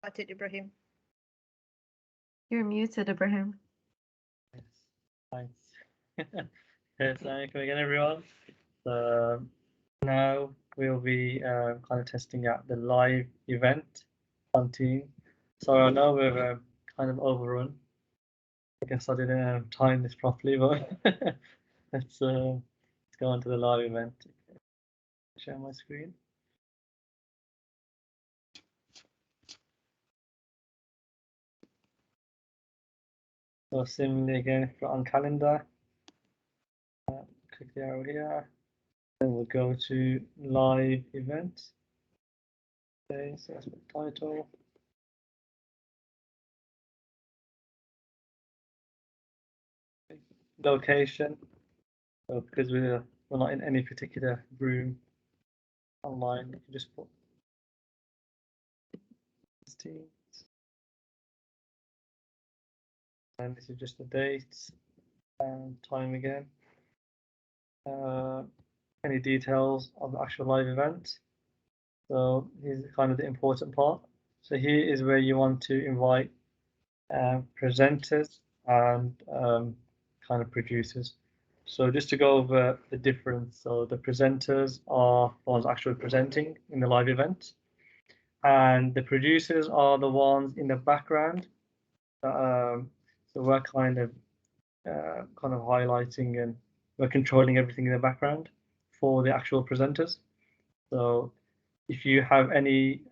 Started, Ibrahim. You're muted, Ibrahim. Yes, thanks. Yes, thank you again, everyone. So now we'll be kind of testing out the live event on Team. So I know we've kind of overrun. I guess I didn't time this properly, but let's go on to the live event. Share my screen. So similarly again, if we're on calendar, click the arrow here. Then we'll go to live event. Okay, so that's the title. Location. So because we're not in any particular room online, you can just put Teams. And this is just the date and time again. Any details of the actual live event. So here's kind of the important part. So here is where you want to invite presenters and kind of producers. So just to go over the difference, so the presenters are the ones actually presenting in the live event, and the producers are the ones in the background. So we're kind of highlighting and we're controlling everything in the background for the actual presenters. So if you have any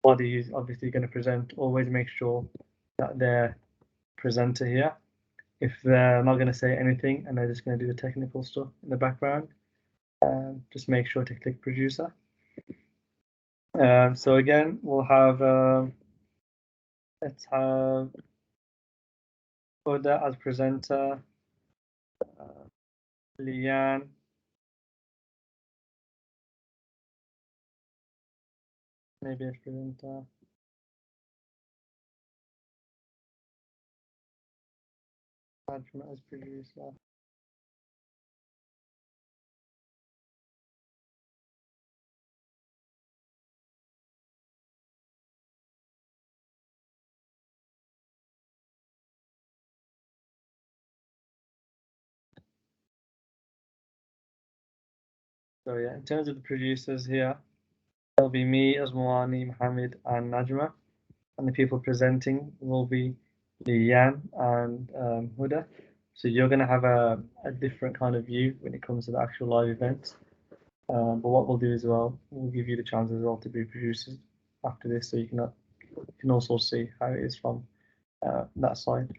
body who's obviously going to present, always make sure that they're presenter here. If they're not going to say anything and they're just going to do the technical stuff in the background, just make sure to click producer. So again, we'll have, let's have Huda as presenter, Leanne, maybe as presenter. Najma as producer. So yeah, in terms of the producers here, there'll be me, Asmawani, Mohammed, and Najma. And the people presenting will be Leanne and Huda. So you're going to have a different kind of view when it comes to the actual live event. But what we'll do as well, we'll give you the chance as well to be producers after this, so you can also see how it is from that side.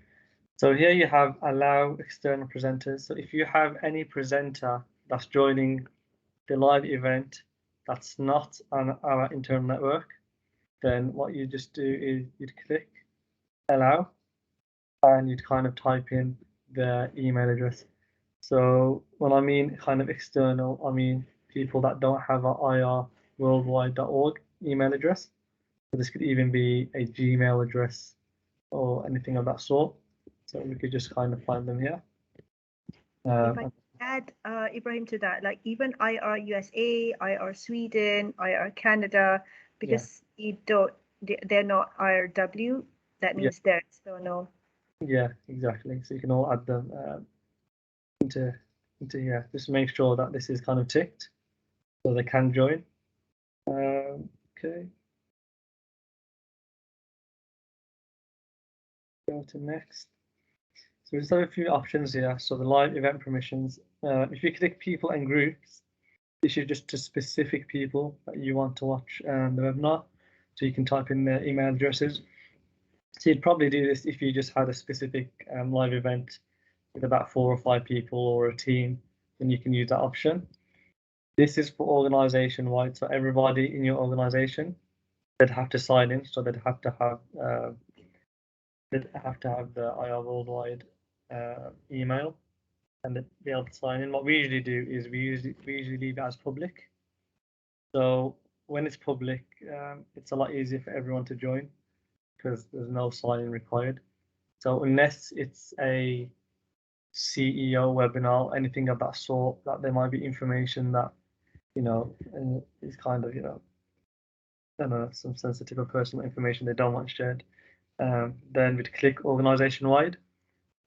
So here you have allow external presenters. So if you have any presenter that's joining the live event that's not on our internal network, then what you just do is you'd click allow and you'd kind of type in their email address. So when I mean kind of external, I mean people that don't have an irworldwide.org email address. So this could even be a Gmail address or anything of that sort. So we could just kind of find them here. If I add Ibrahim to that, like even IR USA, IR Sweden, IR Canada, because they're not IRW, that means they're external. Yeah, exactly. So you can all add them into here. Just make sure that this is kind of ticked so they can join. Okay. Go to next. So we just have a few options here. So the live event permissions. If you click people and groups, this is just to specific people that you want to watch the webinar. So you can type in their email addresses. So you'd probably do this if you just had a specific live event with about 4 or 5 people or a team, then you can use that option. This is for organization wide, so everybody in your organization, they'd have to sign in, so they'd have to have the IR Worldwide email and they'd be able to sign in. What we usually do is we usually leave it as public. So when it's public, it's a lot easier for everyone to join because there's no sign-in required. So unless it's a CEO webinar, anything of that sort, that there might be information that is kind of I don't know, some sensitive or personal information they don't want shared. Then we'd click organization wide.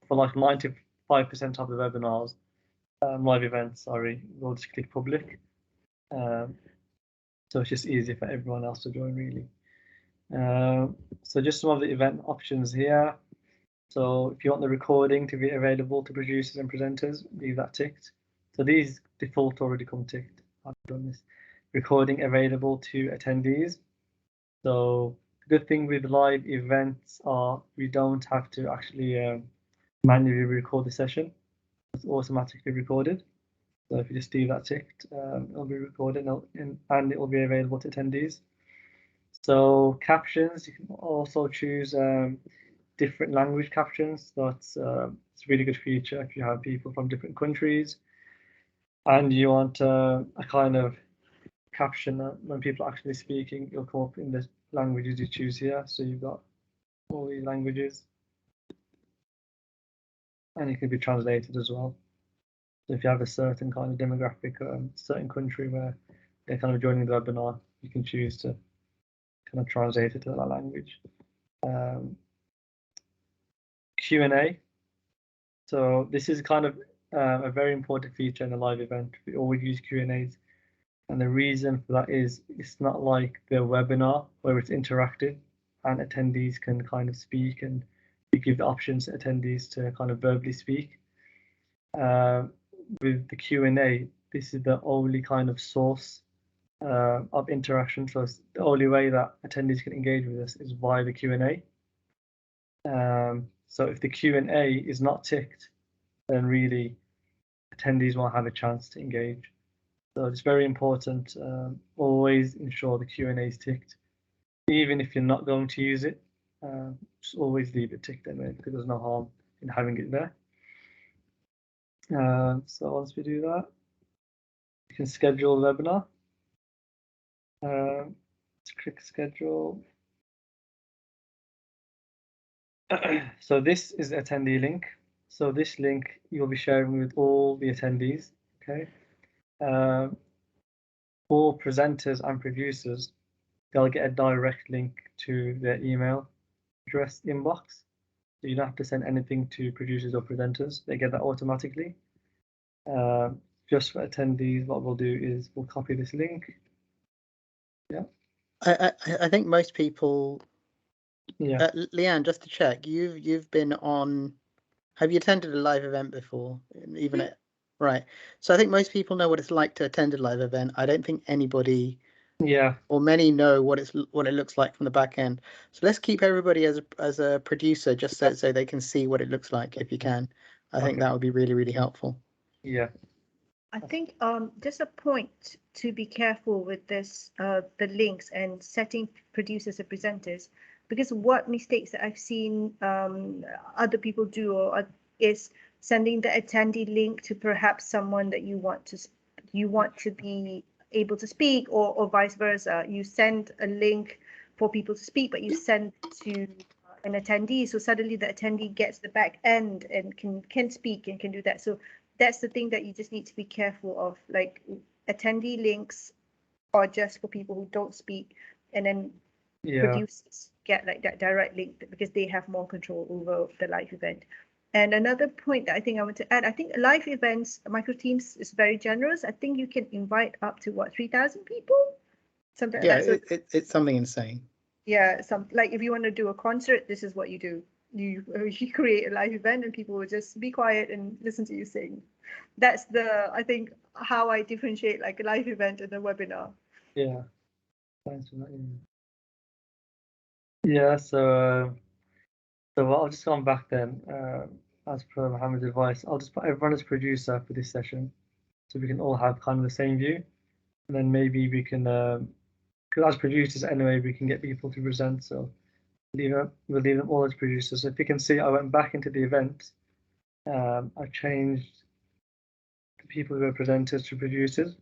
For like 95% of the webinars, live events, sorry, we'll just click public. So it's just easier for everyone else to join, really. So just some of the event options here. So if you want the recording to be available to producers and presenters, leave that ticked. So these default already come ticked. I've done this. Recording available to attendees. So the good thing with live events are we don't have to actually manually record the session. It's automatically recorded. So if you just leave that ticked, it'll be recorded and it will be available to attendees. So captions, you can also choose different language captions. That's it's a really good feature if you have people from different countries and you want a kind of caption that when people are actually speaking, it'll come up in the languages you choose here. So you've got all these languages and it can be translated as well. So if you have a certain kind of demographic, certain country where they're kind of joining the webinar, you can choose to kind of translate it to that language. Q&A. So this is kind of a very important feature in a live event. We always use Q&As. And the reason for that is it's not like the webinar where it's interactive and attendees can kind of speak and you give the options to attendees to kind of verbally speak. With the Q&A, this is the only kind of source of interaction. So it's the only way that attendees can engage with us is via the Q&A. So if the Q&A is not ticked, then really attendees won't have a chance to engage. So it's very important. Always ensure the Q&A is ticked, even if you're not going to use it. Just always leave it ticked anyway, because there's no harm in having it there. So once we do that, you can schedule a webinar. Let's click schedule. So this is the attendee link. So this link you'll be sharing with all the attendees. Okay. For presenters and producers, they'll get a direct link to their email address inbox. So you don't have to send anything to producers or presenters. They get that automatically. Just for attendees, what we'll do is we'll copy this link. Yeah. I think most people. Yeah. Leanne, just to check, you've been on. Have you attended a live event before? Even at, right. So I think most people know what it's like to attend a live event. I don't think anybody. Yeah. Or many know what it looks like from the back end. So let's keep everybody as a producer, just so they can see what it looks like if you can. I think that would be really, really helpful. Yeah. I think just a point to be careful with this, the links and setting producers and presenters, because what mistakes that I've seen other people do is sending the attendee link to perhaps someone that you want to be able to speak, or vice versa. You send a link for people to speak, but you send to an attendee, so suddenly the attendee gets the back end and can speak and can do that. So that's the thing that you just need to be careful of. Like, attendee links are just for people who don't speak, and then producers get like that direct link because they have more control over the live event. And another point that I think I want to add, I think live events, Microsoft Teams is very generous. I think you can invite up to 3,000 people, something like that. So it's something insane. Yeah, like if you want to do a concert, this is what you do. You create a live event and people will just be quiet and listen to you sing. That's I think, how I differentiate like a live event and a webinar. Yeah. Thanks for that. Yeah. So I'll just come back then. As per Mohammed's advice, I'll just put everyone as producer for this session, so we can all have kind of the same view, and then maybe we can, because as producers anyway, we can get people to present. So we'll leave them all as producers. So if you can see, I went back into the event. I changed the people who are presenters to producers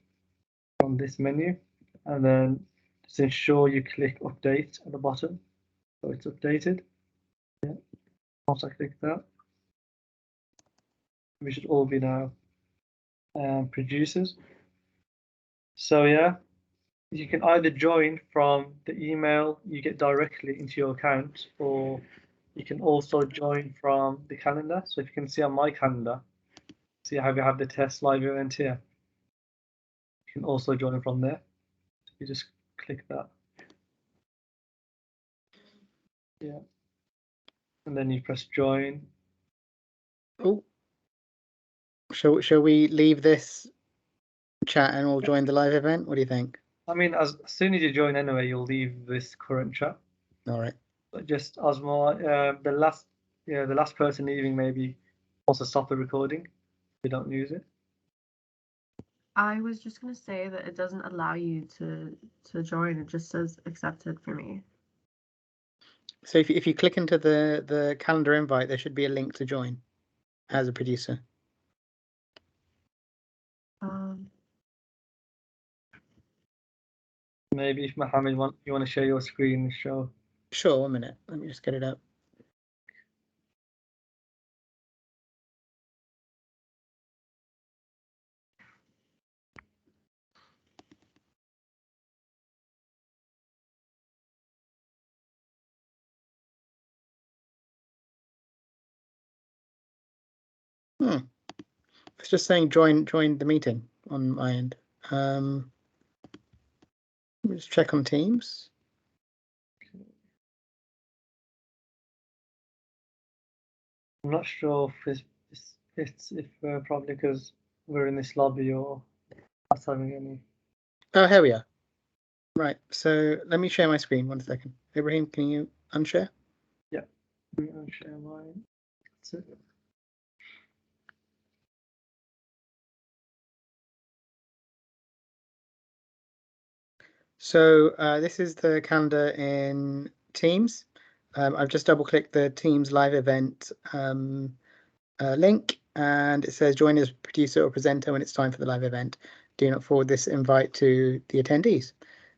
from this menu, and then just ensure you click update at the bottom, so it's updated. Yeah. Once I click that, we should all be now producers. So yeah, you can either join from the email you get directly into your account, or you can also join from the calendar. So if you can see on my calendar, see how we have the test live event here. You can also join from there. You just click that. Yeah. And then you press join. Oh, shall we leave this chat and all join the live event? What do you think? I mean, as soon as you join anyway, you'll leave this current chat. All right. But just Osmo, the last person leaving maybe also stop the recording if you don't use it. I was just gonna say that it doesn't allow you to join. It just says accepted for me. So if you click into the calendar invite, there should be a link to join as a producer. Maybe if Mohammed you want to share your screen and show. Sure, 1 minute. Let me just get it up. It's just saying join the meeting on my end. Let me just check on Teams. I'm not sure if it's probably because we're in this lobby or us having any. Oh, here we are. Right. So let me share my screen. 1 second. Ibrahim, can you unshare? Yeah. Let me unshare mine. That's it. So this is the calendar in Teams. I've just double-clicked the Teams live event link, and it says join as producer or presenter when it's time for the live event. Do not forward this invite to the attendees.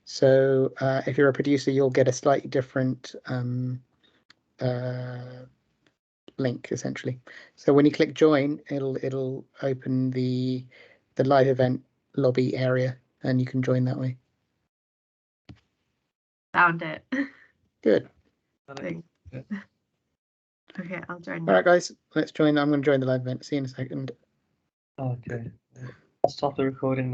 So if you're a producer, you'll get a slightly different link essentially. So when you click join, it'll open the live event lobby area, and you can join that way. Found it. Good. Thanks. Yeah. Okay, I'll join All now. right, guys, let's join. I'm going to join the live event. See you in a second. Okay. I'll stop the recording now.